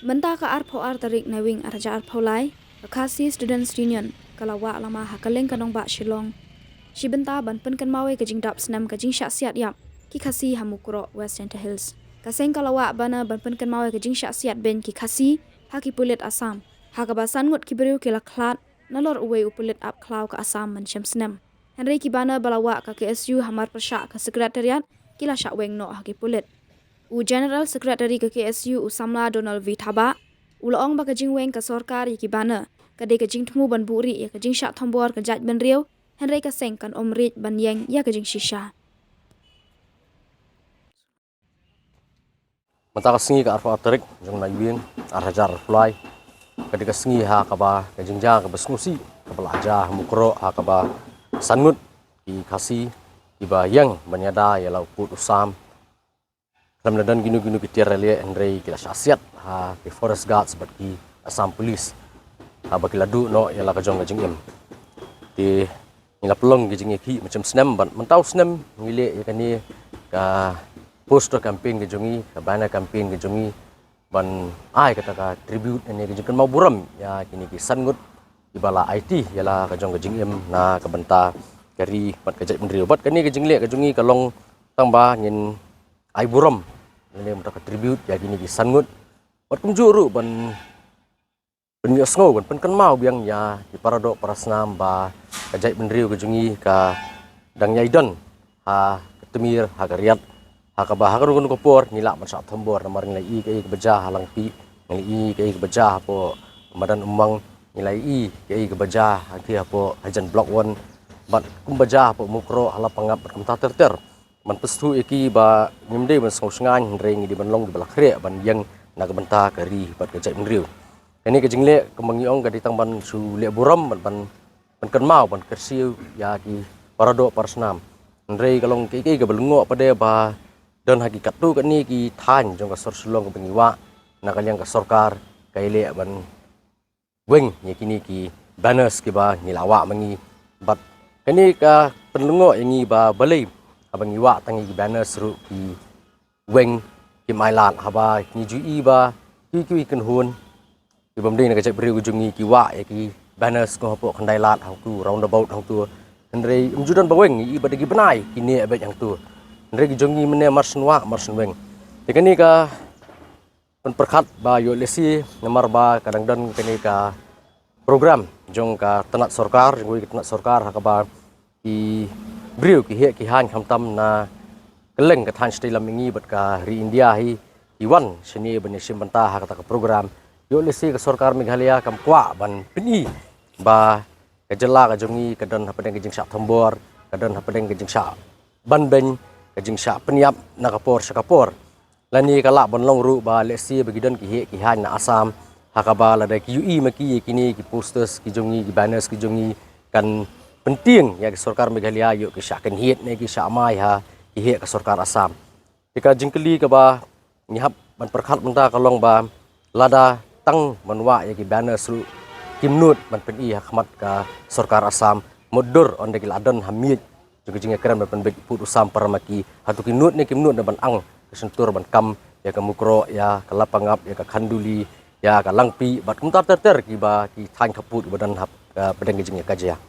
Menta ka arpo tarik nawing arja arpo lai, Khasi Students Union kalawa lama hakaleng kanong ba Shillong. Shibenta ban pen kan mawe kajing dap senam kajing syak siat yap ki Khasi hamukro West Center Hills. Kaseng kalawa bana ban pen kan mawe kajing syak siat ben ki Khasi haki pulit Assam. Hakabasan ngut kiberiu kila klat nalor uwe upulit ap klau ke Assam mencem senam. Henry kibana balawa ka KSU hamar persyak ke sekretariat kila syak weng no haki pulit. U General Secretary ke KSU Usamla Donald V. Thaba, ulaong ba kajing weng ke sorkar yaki bana, kade kajing temu ban buri ya kajing syak thombor ke jaj ban riau, Henry kaseng kan omrit ban yeng ya kajing shisha. Mata kasengi ka arfa tarik jong na yuing arhajar fly kade kasengi ha kaba kajing ja ka basnusi ka belaja mukro ha kaba sangut ki Khasi iba yang banyada ya lau put usam dalam dan ginu-ginu ki tiaralia Henry kila syasiat ha ki forest guard seperti Assam police ha bakila du no ya la kajong kajing em di nila pelong kajing ki macam senam ban mentau senam ngile ya kani ka poster campaign kejongi ka bana campaign kejongi ban ai kata ka tribute ini kejengkan mau buram ya kini ki sangut ibala IT yala kajong kajing em na ka banta kari pat kajat mendri bat kani kejing le kajungi kalong tamba ngin ai buram ini mata ka tribute ya kini ki sangut bat kumjuru ban penyo sngo ban pen kan mau biang ya di parado parasnam ba kajat mendri kejungi ka dang yaidon ha ketemir ha kariat hakabah hakarun ko por nila man sa thambor namar nilai ke beja halang pi nilai ke beja po madan umang nilai ke beja haki po hajan block 1 bat kum beja po mukro hala pangap kum ta ter man pestu iki ba nyimde ban song sengan reng di ban long di balak re ban yang nak benta kari bat ke jai mriu ini ke jingle kemangiong ga ditang ban su le buram ban kan mau ban kersiu ya ki parado parsnam rei kalong ke ga belungo pada ba dan hakikat tu kan ni ki than jong ka sor sulong ka bengiwa na kalyang ka sorkar kaile ban weng ye kini ki banners ki ba nilawa mangi bat kani ka penlengo yangi ba balai abangiwa tangi ki banners ru ki weng ki mailat haba ni jui ba ki kan hun ki bamding na ka jai beriu jungi ki wa ye ki banners ko hapo khandai lat hau tu roundabout hau tu henrei umjudan ba weng i ba dagi benai kini abet yang tu Regi jongi mene marsenwa marsenweng. Tekani ka penperkat ba yo lesi namar ba kadang dan kani ka program jong ka tenat sorkar ngui tenat sorkar hakaba ki briu ki he ki han khamtam na keleng ka than stai lamingi bat ka ri India hi iwan seni bani simbanta hakata ka program yo lesi ka sorkar Meghalaya kam kwa ban pini ba ka jela ka jongi kadan hapadeng ka jing sak thombor kadan hapadeng ka jing sak ban ben kajing syak peniap nakapor syakapor lani kala bonlong ru ba lesi bagidon ki he ki han na Assam hakaba lada ki UI maki kini ki posters ki jongi ki banners ki jongi kan penting ya ki sorkar Meghalaya yuk ki syak kan hiet ne ki syak mai ha ki he ka sorkar Assam tika jingkeli ka ba nyihap ban perkhat menta kalong ba lada tang manwa ya ki banners ru kimnut ban peni hakmat ka sorkar Assam modur onde ki ladon hamid juga jinga keren ban bek put usam paramaki hatu kinut ne kimnut na ban ang kesentur ban kam ya ka mukro ya ka lapangap ya ka khanduli ya ka langpi bat kumtar ter ki ba ki than kaput badan hap pedang jinga kaja